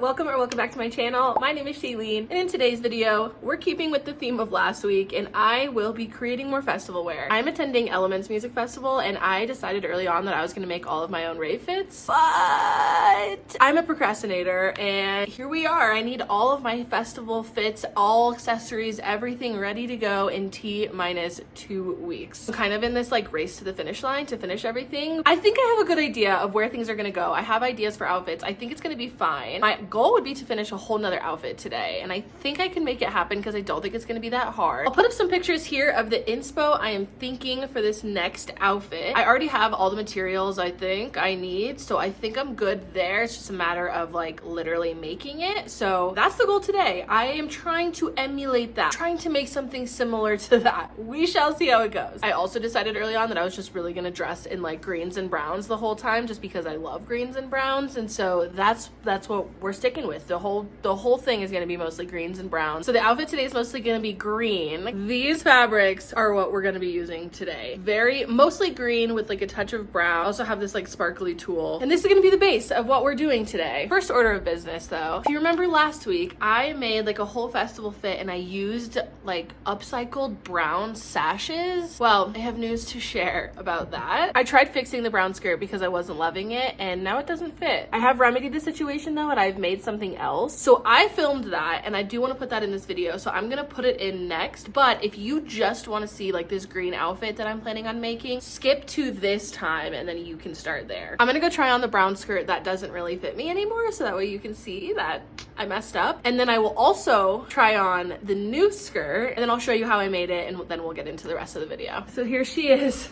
welcome back to my channel. My name is Shaylene, and in today's video we're keeping with the theme of last week, and I will be creating more festival wear. I'm attending Elements Music Festival, and I decided early on that I was going to make all of my own rave fits, but I'm a procrastinator, and here we are. I need all of my festival fits, all accessories, everything ready to go in T-minus 2 weeks. I'm kind of in this like race to the finish line to finish everything. I think I have a good idea of where things are going to go. I have ideas for outfits. I think it's going to be fine. My goal would be to finish a whole nother outfit today, and I think I can make it happen because I don't think it's going to be that hard. I'll put up some pictures here of the inspo I am thinking for this next outfit. I already have all the materials I think I need, so I think I'm good there. It's just a matter of like literally making it. So that's the goal today. I am trying to emulate that, trying to make something similar to that. We shall see how it goes. I also decided early on that I was just really going to dress in like greens and browns the whole time, just because I love greens and browns, and so that's what we're sticking with. The whole thing is going to be mostly greens and browns. So the outfit today is mostly going to be green. These fabrics are what we're going to be using today. Mostly green with like a touch of brown. I also have this like sparkly tulle, and this is going to be the base of what we're doing today. First order of business though, if you remember last week, I made like a whole festival fit and I used like upcycled brown sashes. Well, I have news to share about that. I tried fixing the brown skirt because I wasn't loving it, and now it doesn't fit. I have remedied the situation though, and I've made something else. So I filmed that, and I do want to put that in this video, so I'm gonna put it in next. But if you just want to see like this green outfit that I'm planning on making, skip to this time and then you can start there. I'm gonna go try on the brown skirt that doesn't really fit me anymore, so that way you can see that I messed up. And then I will also try on the new skirt, and then I'll show you how I made it, and then we'll get into the rest of the video. So here she is.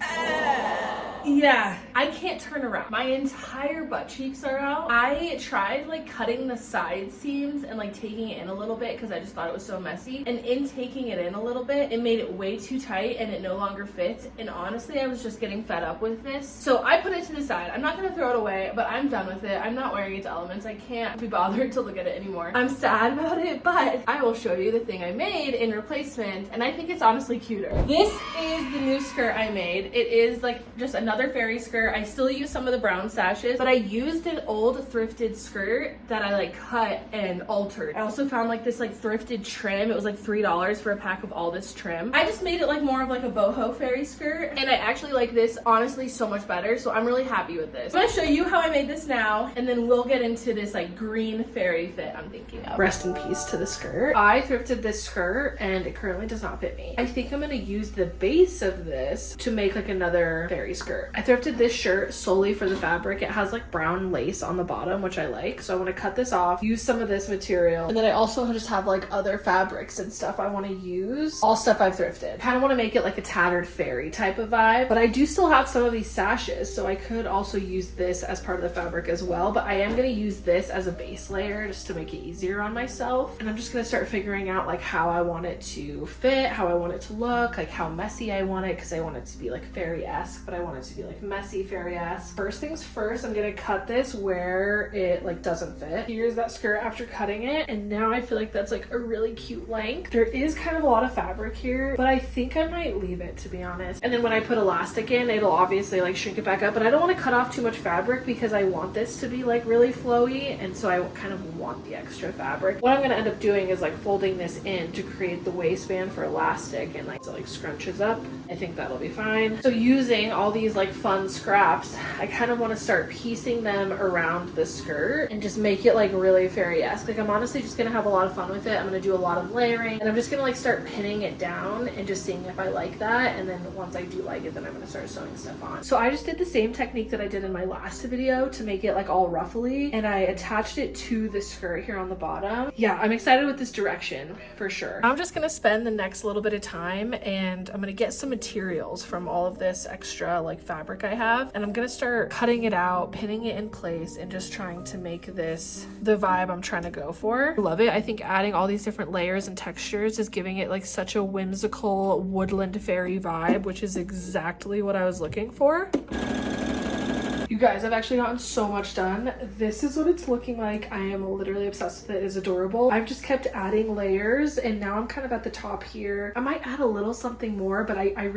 Yeah, I can't turn around. My entire butt cheeks are out. I tried like cutting the side seams and like taking it in a little bit because I just thought it was so messy. And in taking it in a little bit, it made it way too tight and it no longer fits. And honestly, I was just getting fed up with this. So I put it to the side. I'm not gonna throw it away, but I'm done with it. I'm not wearing it to Elements. I can't be bothered to look at it anymore. I'm sad about it, but I will show you the thing I made in replacement. And I think it's honestly cuter. This is the new skirt I made. It is like just another fairy skirt. I still use some of the brown sashes, but I used an old thrifted skirt that I like cut and altered. I also found like this like thrifted trim. It was like $3 for a pack of all this trim. I just made it like more of like a boho fairy skirt, and I actually like this honestly so much better, so I'm really happy with this. I'm gonna show you how I made this now, and then we'll get into this like green fairy fit I'm thinking of. Rest in peace to the skirt. I thrifted this skirt and it currently does not fit me. I think I'm gonna use the base of this to make like another fairy skirt. I thrifted this shirt solely for the fabric. It has like brown lace on the bottom, which I like. So I want to cut this off, use some of this material. And then I also just have like other fabrics and stuff I want to use. All stuff I've thrifted. Kind of want to make it like a tattered fairy type of vibe, but I do still have some of these sashes. So I could also use this as part of the fabric as well. But I am going to use this as a base layer just to make it easier on myself. And I'm just going to start figuring out like how I want it to fit, how I want it to look, like how messy I want it, because I want it to be like fairy-esque, but I want it to be like messy fairy-esque. First things first, I'm gonna cut this where it like doesn't fit. Here's that skirt after cutting it, and now I feel like that's like a really cute length. There is kind of a lot of fabric here, but I think I might leave it, to be honest. And then when I put elastic in, it'll obviously like shrink it back up, but I don't want to cut off too much fabric because I want this to be like really flowy, and so I kind of want the extra fabric. What I'm gonna end up doing is like folding this in to create the waistband for elastic, and like so like scrunches up. I think that'll be fine. So using all these like fun scraps, I kind of want to start piecing them around the skirt and just make it like really fairy-esque. Like I'm honestly just gonna have a lot of fun with it. I'm gonna do a lot of layering, and I'm just gonna like start pinning it down and just seeing if I like that, and then once I do like it, then I'm gonna start sewing stuff on. So I just did the same technique that I did in my last video to make it like all ruffly, and I attached it to the skirt here on the bottom. Yeah, I'm excited with this direction for sure. I'm just gonna spend the next little bit of time, and I'm gonna get some materials from all of this extra like fabric I have, and I'm gonna start cutting it out, pinning it in place, and just trying to make this the vibe I'm trying to go for. I love it. I think adding all these different layers and textures is giving it like such a whimsical woodland fairy vibe, which is exactly what I was looking for. You guys, I've actually gotten so much done. This is what it's looking like. I am literally obsessed with it. It's adorable. I've just kept adding layers and now I'm kind of at the top here. I might add a little something more, but I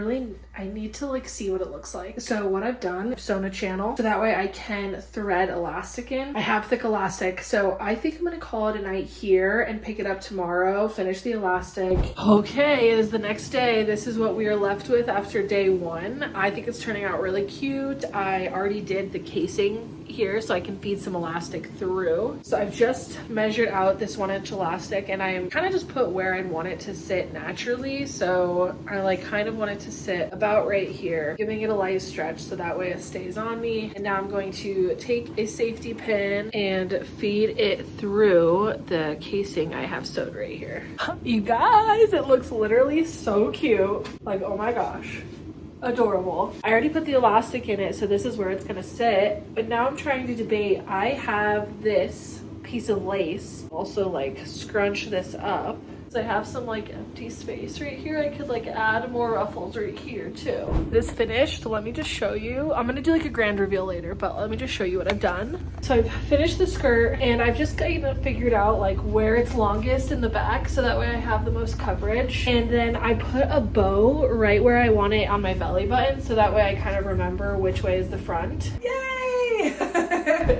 need to like see what it looks like. So what I've done, I've sewn a channel so that way I can thread elastic in. I have thick elastic, so I think I'm gonna call it a night here and pick it up tomorrow, finish the elastic. Okay, it is the next day. This is what we are left with after day one. I think it's turning out really cute. I already did the casing here so I can feed some elastic through. So I've just measured out this 1-inch elastic and I'm kind of just put where I'd want it to sit naturally. So I like kind of want it to sit about right here, giving it a light stretch so that way it stays on me. And now I'm going to take a safety pin and feed it through the casing I have sewed right here. You guys, it looks literally so cute. Like, oh my gosh. Adorable. I already put the elastic in it, so this is where it's gonna sit. But now I'm trying to debate. I have this piece of lace. Also like scrunch this up. So I have some like empty space right here. I could like add more ruffles right here too. This finished, let me just show you. I'm gonna do like a grand reveal later, but let me just show you what I've done. So I've finished the skirt and I've just kind of figured out like where it's longest in the back so that way I have the most coverage. And then I put a bow right where I want it on my belly button so that way I kind of remember which way is the front. Yay!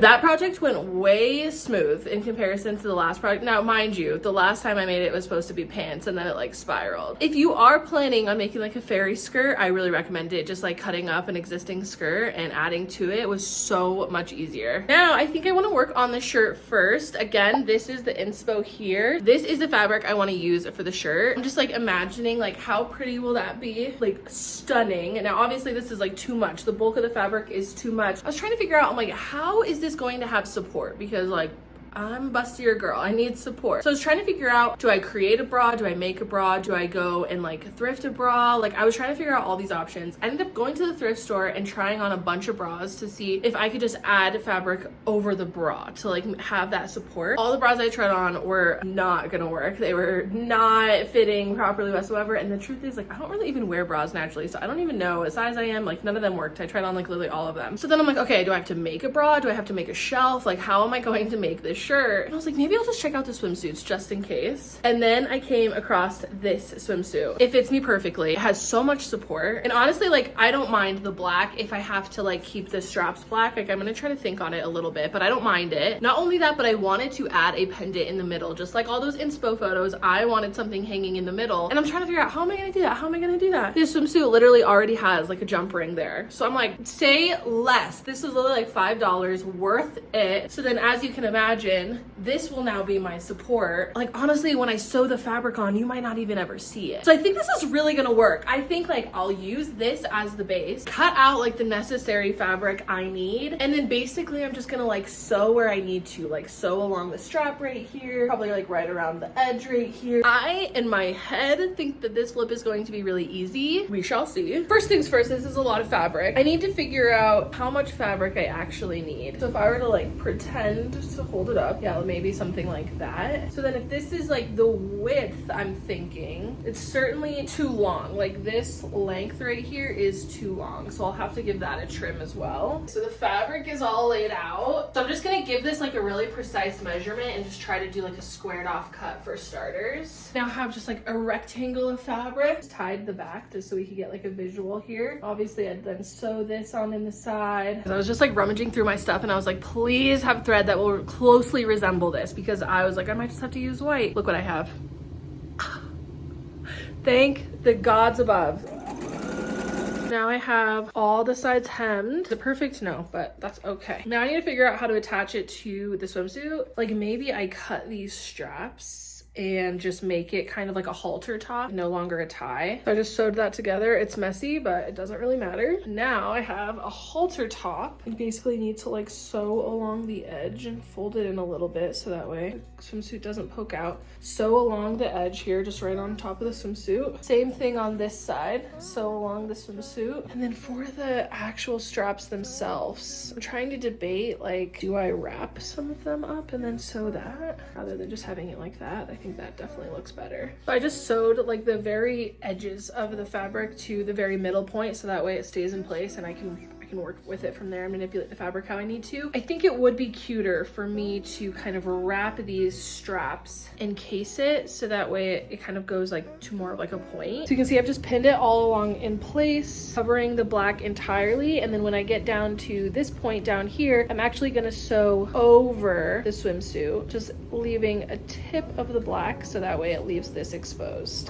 That project went way smooth in comparison to the last project. Now, mind you, the last time I made it was supposed to be pants and then it like spiraled. If you are planning on making like a fairy skirt, I really recommend it. Just like cutting up an existing skirt and adding to it was so much easier. Now, I think I want to work on the shirt first. Again, this is the inspo here. This is the fabric I want to use for the shirt. I'm just like imagining like how pretty will that be? Like stunning. And now obviously this is like too much. The bulk of the fabric is too much. I was trying to figure out, I'm like, how is this going to have support? Because like I'm a bustier girl, I need support. So I was trying to figure out, do I create a bra? Do I make a bra? Do I go and like thrift a bra? Like I was trying to figure out all these options. I ended up going to the thrift store and trying on a bunch of bras to see if I could just add fabric over the bra to like have that support. All the bras I tried on were not gonna work. They were not fitting properly whatsoever. And the truth is like, I don't really even wear bras naturally. So I don't even know what size I am. Like none of them worked. I tried on like literally all of them. So then I'm like, okay, do I have to make a bra? Do I have to make a shelf? Like how am I going to make this shirt? And I was like, maybe I'll just check out the swimsuits just in case. And then I came across this swimsuit. It fits me perfectly. It has so much support. And honestly, like I don't mind the black if I have to like keep the straps black. Like I'm gonna try to think on it a little bit, but I don't mind it. Not only that, but I wanted to add a pendant in the middle. Just like all those inspo photos, I wanted something hanging in the middle. And I'm trying to figure out, how am I gonna do that? How am I gonna do that? This swimsuit literally already has like a jump ring there. So I'm like, say less. This was literally like $5, worth it. So then as you can imagine, this will now be my support. Like honestly, when I sew the fabric on, you might not even ever see it. So I think this is really gonna work. I think like I'll use this as the base, cut out like the necessary fabric I need, and then basically I'm just gonna like sew where I need to, like sew along the strap right here, probably like right around the edge right here. I, in my head, think that this flip is going to be really easy. We shall see. First things first, this is a lot of fabric. I need to figure out how much fabric I actually need. So if I were to like pretend to hold it up, yeah, maybe something like that. So then if this is like the width, I'm thinking it's certainly too long. Like this length right here is too long. So I'll have to give that a trim as well. So the fabric is all laid out. So I'm just gonna give this like a really precise measurement and just try to do like a squared off cut for starters. Now have just like a rectangle of fabric. Just tied the back just so we could get like a visual here. Obviously I'd then sew this on in the side. I was just like rummaging through my stuff and I was like, please have thread that will closely resemble this, because I was like, I might just have to use white. Look what I have. Thank the gods above. Now I have all the sides hemmed. Is it perfect? No, but that's okay. Now I need to figure out how to attach it to the swimsuit. Like maybe I cut these straps and just make it kind of like a halter top, no longer a tie. So I just sewed that together. It's messy, but it doesn't really matter. Now I have a halter top. I basically need to like sew along the edge and fold it in a little bit so that way the swimsuit doesn't poke out. Sew along the edge here, just right on top of the swimsuit. Same thing on this side, sew along the swimsuit. And then for the actual straps themselves, I'm trying to debate, like, do I wrap some of them up and then sew that rather than just having it like that? I think that definitely looks better. So I just sewed like the very edges of the fabric to the very middle point so that way it stays in place and I can can work with it from there and manipulate the fabric how I need to. I think it would be cuter for me to kind of wrap these straps, encase it, so that way it kind of goes like to more of like a point. So you can see I've just pinned it all along in place, covering the black entirely. And then when I get down to this point down here, I'm actually gonna sew over the swimsuit, just leaving a tip of the black so that way it leaves this exposed.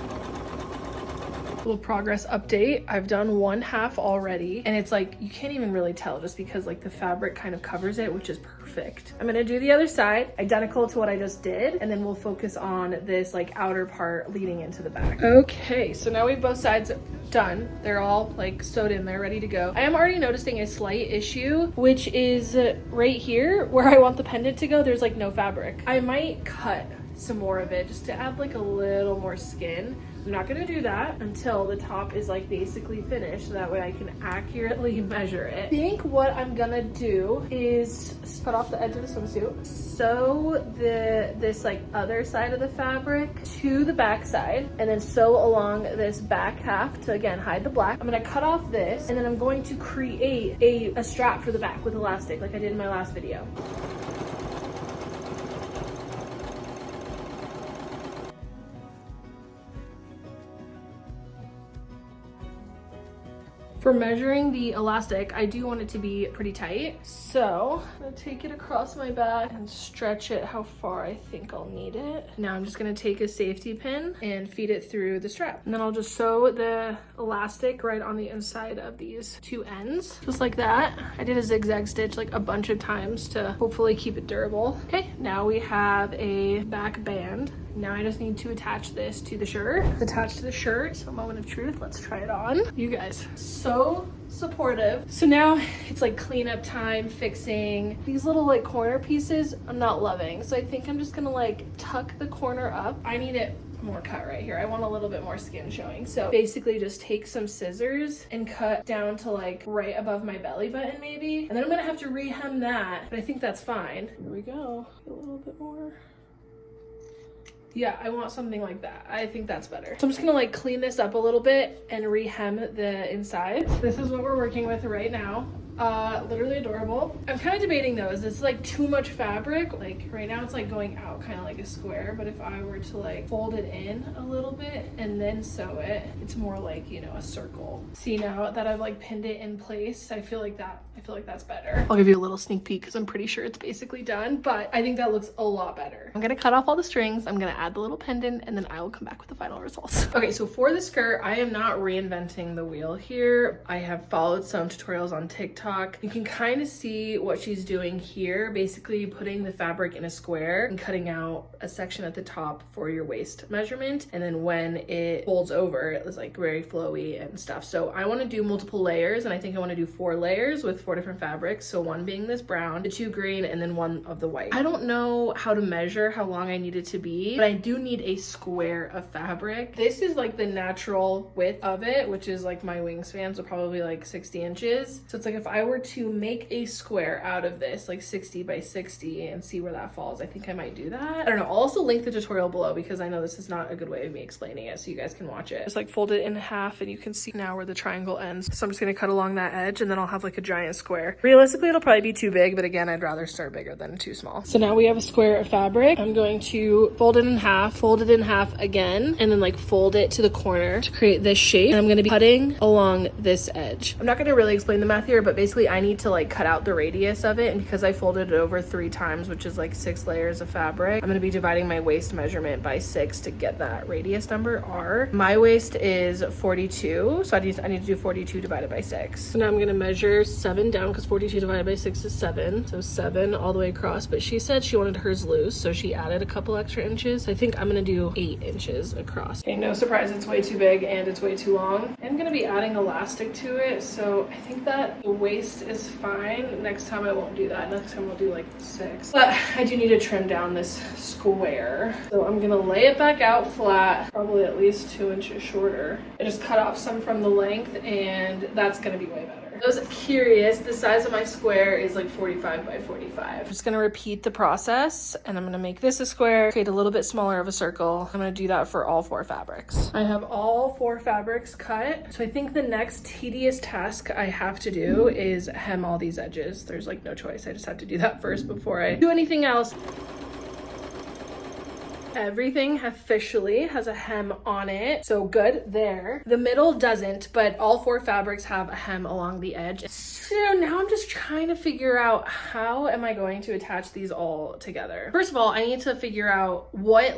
Little progress update. I've done one half already, and it's like you can't even really tell just because like the fabric kind of covers it, which is perfect. I'm gonna do the other side identical to what I just did, and then we'll focus on this like outer part leading into the back. Okay, so now we have both sides done. They're all like sewed in, they're ready to go. I am already noticing a slight issue, which is right here where I want the pendant to go. There's like no fabric. I might cut some more of it just to add like a little more skin. I'm not gonna do that until the top is like basically finished, so that way I can accurately measure it. I think what I'm gonna do is cut off the edge of the swimsuit, sew this like other side of the fabric to the back side, and then sew along this back half to again hide the black. I'm gonna cut off this, and then I'm going to create a strap for the back with elastic like I did in my last video. For measuring the elastic, I do want it to be pretty tight. So I'm gonna take it across my back and stretch it how far I think I'll need it. Now I'm just gonna take a safety pin and feed it through the strap. And then I'll just sew the elastic right on the inside of these two ends, just like that. I did a zigzag stitch like a bunch of times to hopefully keep it durable. Okay, now we have a back band. Now I just need to attach this to the shirt. It's attached to the shirt, so moment of truth, let's try it on. You guys, so supportive. So now it's like cleanup time, fixing these little like corner pieces. I'm not loving, so I think I'm just gonna like tuck the corner up. I need it more cut right here. I want a little bit more skin showing. So basically just take some scissors and cut down to like right above my belly button maybe. And then I'm gonna have to rehem that, but I think that's fine. Here we go, a little bit more. Yeah, I want something like that. I think that's better. So I'm just gonna like clean this up a little bit and rehem the inside. This is what we're working with right now. Literally adorable. I'm kind of debating though, is this like too much fabric? Like right now it's like going out kind of like a square, but if I were to like fold it in a little bit and then sew it, it's more like, you know, a circle. See, now that I've like pinned it in place, I feel like that's better. I'll give you a little sneak peek because I'm pretty sure it's basically done, but I think that looks a lot better. I'm gonna cut off all the strings, I'm gonna add the little pendant, and then I will come back with the final results. Okay, so for the skirt, I am not reinventing the wheel here. I have followed some tutorials on TikTok. You can kind of see what she's doing here, basically putting the fabric in a square and cutting out a section at the top for your waist measurement, and then when it folds over, it was like very flowy and stuff. So I want to do multiple layers, and I think I want to do 4 layers with 4 different fabrics. So one being this brown, the 2 green, and then 1 of the white. I don't know how to measure how long I need it to be, but I do need a square of fabric. This is like the natural width of it, which is like my wingspan, so probably like 60 inches. So it's like if I were to make a square out of this, like 60 by 60, and see where that falls, I think I might do that. I don't know. I'll also link the tutorial below because I know this is not a good way of me explaining it, so you guys can watch it. Just like fold it in half, and you can see now where the triangle ends. So I'm just gonna cut along that edge, and then I'll have like a giant square. Realistically, it'll probably be too big, but again, I'd rather start bigger than too small. So now we have a square of fabric. I'm going to fold it in half again, and then like fold it to the corner to create this shape. And I'm gonna be cutting along this edge. I'm not gonna really explain the math here, but basically I need to like cut out the radius of it, and because I folded it over 3 times, which is like 6 layers of fabric, I'm gonna be dividing my waist measurement by 6 to get that radius number, R. My waist is 42, so I need to do 42 divided by 6. So now I'm gonna measure 7 down because 42 divided by 6 is 7, so 7 all the way across. But she said she wanted hers loose, so she added a couple extra inches. So I think I'm gonna do 8 inches across. Okay, no surprise, it's way too big and it's way too long. I'm gonna be adding elastic to it, so I think that the waist is fine. Next time I won't do that. Next time I'll do like 6. But I do need to trim down this square. So I'm gonna lay it back out flat, probably at least 2 inches shorter. I just cut off some from the length, and that's gonna be way better. I was curious, the size of my square is like 45 by 45. I'm just gonna repeat the process, and I'm gonna make this a square, create a little bit smaller of a circle. I'm gonna do that for all 4 fabrics. I have all 4 fabrics cut, so I think the next tedious task I have to do is hem all these edges. There's like no choice. I just have to do that first before I do anything else. Everything officially has a hem on it, so good there. The middle doesn't, but all 4 fabrics have a hem along the edge. So now I'm just trying to figure out, how am I going to attach these all together? First of all, I need to figure out what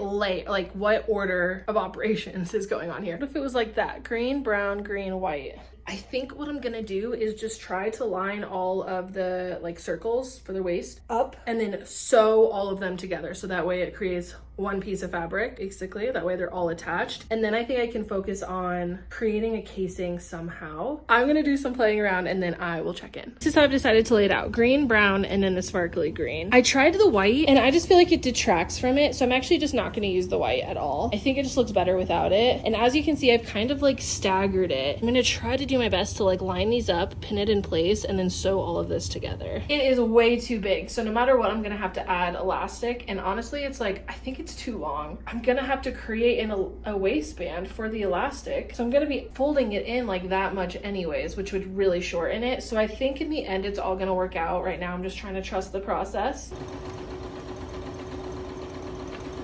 what order of operations is going on here. What if it was like that? Green, brown, green, white. I think what I'm gonna do is just try to line all of the like circles for the waist up and then sew all of them together, so that way it creates one piece of fabric, basically. That way they're all attached. And then I think I can focus on creating a casing somehow. I'm gonna do some playing around and then I will check in. This is how I've decided to lay it out. Green, brown, and then the sparkly green. I tried the white and I just feel like it detracts from it, so I'm actually just not gonna use the white at all. I think it just looks better without it. And as you can see, I've kind of like staggered it. I'm gonna try to do my best to like line these up, pin it in place, and then sew all of this together. It is way too big, so no matter what, I'm gonna have to add elastic. And honestly, it's like, I think it's too long. I'm gonna have to create a waistband for the elastic, so I'm gonna be folding it in like that much anyways, which would really shorten it. So I think in the end it's all gonna work out. Right now I'm just trying to trust the process.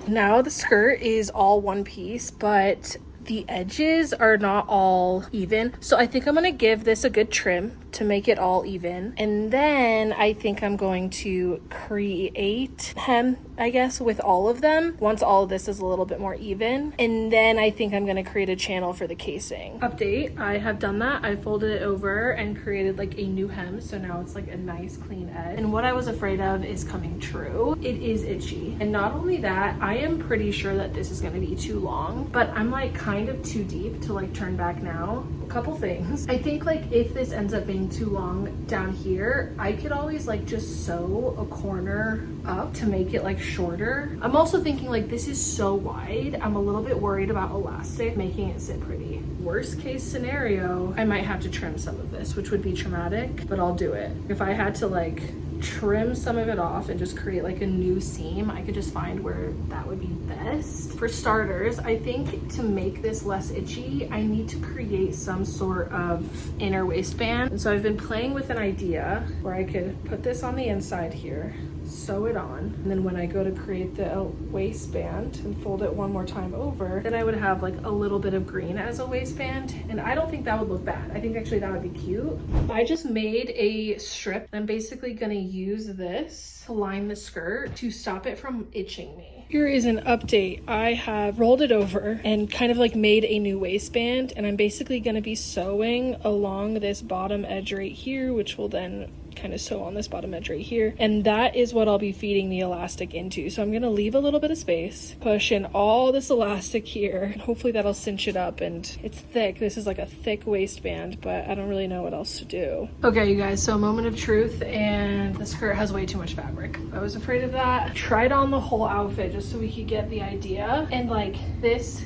Now the skirt is all one piece, but the edges are not all even, so I think I'm gonna give this a good trim to make it all even, and then I think I'm going to create hem, I guess, with all of them once all of this is a little bit more even, and then I think I'm gonna create a channel for the casing. Update, I have done that. I folded it over and created like a new hem, so now it's like a nice clean edge, and what I was afraid of is coming true. It is itchy, and not only that, I am pretty sure that this is gonna be too long, but I'm like kind of too deep to like turn back now. A couple things. I think like if this ends up being too long down here, I could always like just sew a corner up to make it like shorter. I'm also thinking like this is so wide, I'm a little bit worried about elastic making it sit pretty. Worst case scenario, I might have to trim some of this, which would be traumatic, but I'll do it. If I had to like trim some of it off and just create like a new seam, I could just find where that would be best. For starters, I think to make this less itchy, I need to create some sort of inner waistband. And so I've been playing with an idea where I could put this on the inside here, sew it on, and then when I go to create the waistband and fold it one more time over, then I would have like a little bit of green as a waistband, and I don't think that would look bad. I think actually that would be cute. I just made a strip. I'm basically gonna use this to line the skirt to stop it from itching me. Here is an update. I have rolled it over and kind of like made a new waistband, and I'm basically gonna be sewing along this bottom edge right here, which will then kind of sew on this bottom edge right here, and that is what I'll be feeding the elastic into. So I'm gonna leave a little bit of space, push in all this elastic here, and hopefully that'll cinch it up. And it's thick. This is like a thick waistband, but I don't really know what else to do. Okay, you guys, so moment of truth, and the skirt has way too much fabric. I was afraid of that. I tried on the whole outfit just so we could get the idea, and like this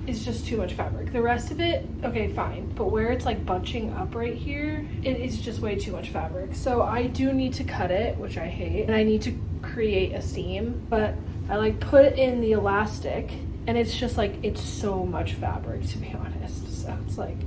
is just too much fabric. The rest of it, okay, fine. But where it's like bunching up right here, it is just way too much fabric. So I do need to cut it, which I hate, and I need to create a seam, but I like put in the elastic, and it's just like, it's so much fabric, to be honest. So it's like,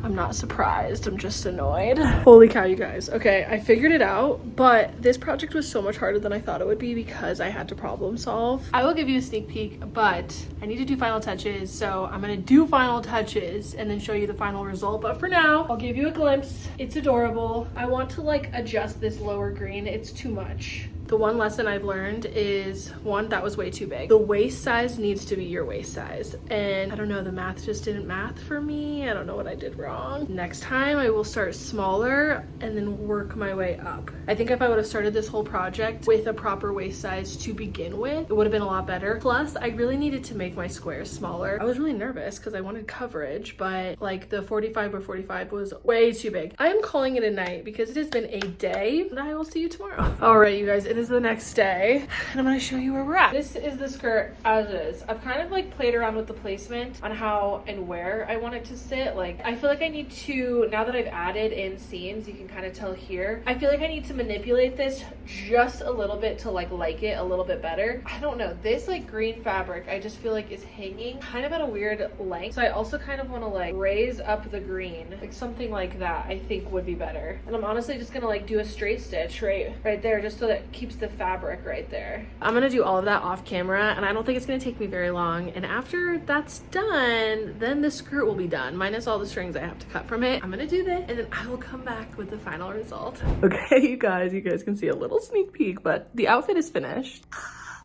I'm not surprised, I'm just annoyed. Holy cow, you guys. Okay, I figured it out, but this project was so much harder than I thought it would be because I had to problem solve. I will give you a sneak peek, but I need to do final touches, so I'm gonna do final touches and then show you the final result. But for now, I'll give you a glimpse. It's adorable. I want to like adjust this lower green. It's too much. The one lesson I've learned is, one, that was way too big. The waist size needs to be your waist size. And I don't know, the math just didn't math for me. I don't know what I did wrong. Next time I will start smaller and then work my way up. I think if I would have started this whole project with a proper waist size to begin with, it would have been a lot better. Plus, I really needed to make my squares smaller. I was really nervous because I wanted coverage, but like the 45 by 45 was way too big. I am calling it a night because it has been a day, and I will see you tomorrow. All right, you guys, it It is the next day and I'm gonna show you where we're at. This is the skirt as is. I've kind of like played around with the placement on how and where I want it to sit. Like I feel like I need to, now that I've added in seams, you can kind of tell here, I feel like I need to manipulate this just a little bit to like it a little bit better. I don't know, this like green fabric I just feel like is hanging kind of at a weird length, so I also kind of want to like raise up the green, like something like that I think would be better. And I'm honestly just gonna like do a straight stitch right there, just so that it keeps the fabric right there. I'm gonna do all of that off camera and I don't think it's gonna take me very long, and after that's done then the skirt will be done minus all the strings I have to cut from it. I'm gonna do this and then I will come back with the final result. Okay, you guys can see a little sneak peek, but the outfit is finished.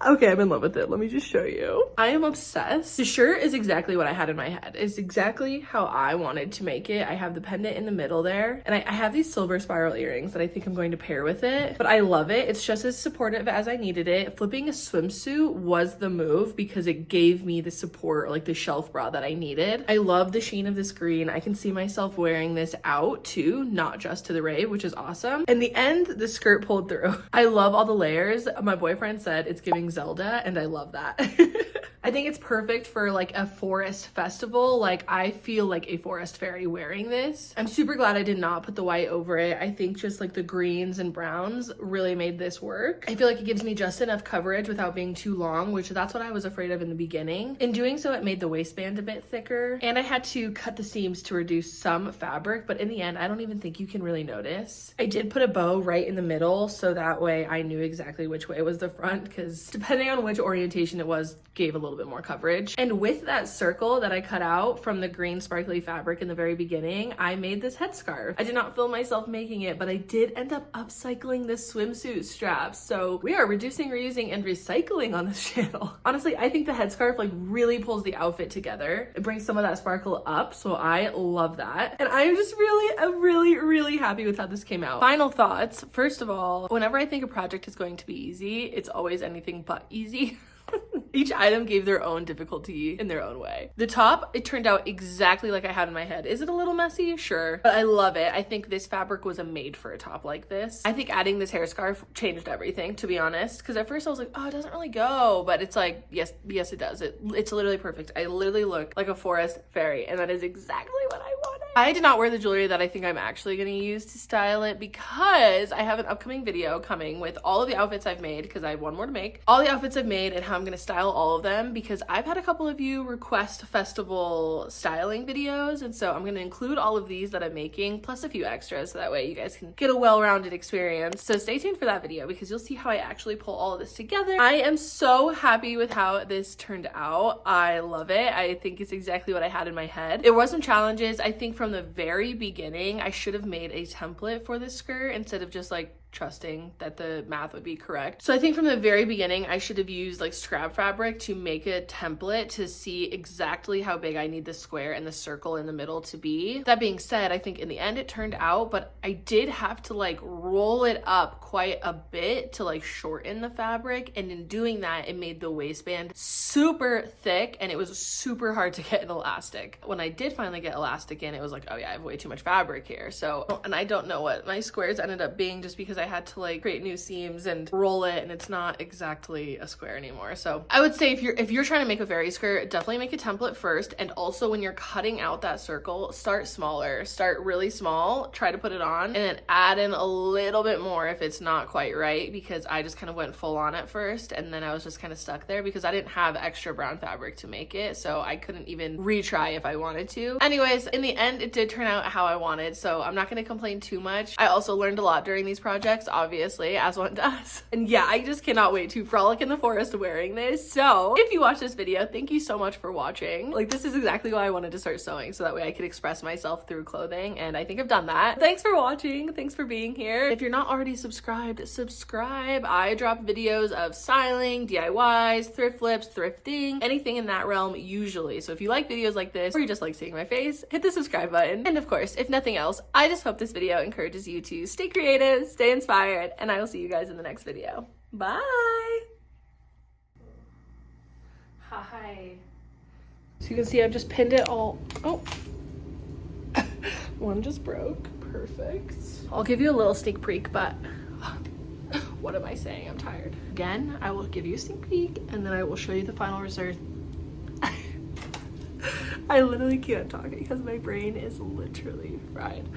Okay, I'm in love with it. Let me just show you. I am obsessed. The shirt is exactly what I had in my head. It's exactly how I wanted to make it. I have the pendant in the middle there, and I have these silver spiral earrings that I think I'm going to pair with it, but I love it. It's just as supportive as I needed it. Flipping a swimsuit was the move because it gave me the support, like the shelf bra that I needed. I love the sheen of this green. I can see myself wearing this out too, not just to the rave, which is awesome. In the end, the skirt pulled through. I love all the layers. My boyfriend said it's giving Zelda, and I love that. I think it's perfect for like a forest festival. Like I feel like a forest fairy wearing this. I'm super glad I did not put the white over it. I think just like the greens and browns really made this work. I feel like it gives me just enough coverage without being too long, which that's what I was afraid of in the beginning. In doing so, it made the waistband a bit thicker, and I had to cut the seams to reduce some fabric, but in the end, I don't even think you can really notice. I did put a bow right in the middle, so that way I knew exactly which way was the front, because depending on which orientation it was, gave a little bit more coverage. And with that circle that I cut out from the green sparkly fabric in the very beginning, I made this headscarf. I did not film myself making it, but I did end up upcycling this swimsuit straps. So we are reducing, reusing, and recycling on this channel. Honestly, I think the headscarf like really pulls the outfit together. It brings some of that sparkle up, so I love that. And I'm just really happy with how this came out. Final thoughts. First of all, whenever I think a project is going to be easy, it's always anything but easy. Each item gave their own difficulty in their own way. The top, it turned out exactly like I had in my head. Is it a little messy? Sure, but I love it. I think this fabric was made for a top like this. I think adding this hair scarf changed everything, to be honest, because at first I was like, oh, it doesn't really go, but it's like, yes it does. It's literally perfect. I literally look like a forest fairy, and that is exactly what I wanted. I did not wear the jewelry that I think I'm actually going to use to style it, because I have an upcoming video coming with all of the outfits I've made, because I have one more to make. All the outfits I've made and how I'm going to style all of them, because I've had a couple of you request festival styling videos, and so I'm going to include all of these that I'm making plus a few extras, so that way you guys can get a well-rounded experience. So stay tuned for that video, because you'll see how I actually pull all of this together. I am so happy with how this turned out. I love it. I think it's exactly what I had in my head. There was some challenges. I think from the very beginning I should have made a template for this skirt instead of just like trusting that the math would be correct. So I think from the very beginning I should have used like scrap fabric to make a template to see exactly how big I need the square and the circle in the middle to be. That being said, I think in the end it turned out, but I did have to like roll it up quite a bit to like shorten the fabric, and in doing that it made the waistband super thick and it was super hard to get an elastic. When I did finally get elastic in, it was like, oh yeah, I have way too much fabric here. So, and I don't know what my squares ended up being, just because I had to like create new seams and roll it, and it's not exactly a square anymore. So I would say if you're trying to make a fairy skirt, definitely make a template first, and also when you're cutting out that circle, start smaller, start really small, try to put it on, and then add in a little bit more if it's not quite right, because I just kind of went full on at first and then I was just kind of stuck there because I didn't have extra brown fabric to make it, so I couldn't even retry if I wanted to. Anyways, in the end it did turn out how I wanted, so I'm not going to complain too much. I also learned a lot during these projects, obviously, as one does. And yeah, I just cannot wait to frolic in the forest wearing this. So if you watched this video, thank you so much for watching. Like, this is exactly why I wanted to start sewing, so that way I could express myself through clothing, and I think I've done that. Thanks for watching. Thanks for being here. If you're not already subscribed, subscribe. I drop videos of styling, DIYs, thrift flips, thrifting, anything in that realm usually. So if you like videos like this, or you just like seeing my face, hit the subscribe button. And of course, if nothing else, I just hope this video encourages you to stay creative, stay inspired, and I will see you guys in the next video. Bye! Hi. So you can see I've just pinned it all. Oh, one just broke. Perfect. I'll give you a little sneak peek, but What am I saying? I'm tired. Again, I will give you a sneak peek and then I will show you the final result. I literally can't talk because my brain is literally fried.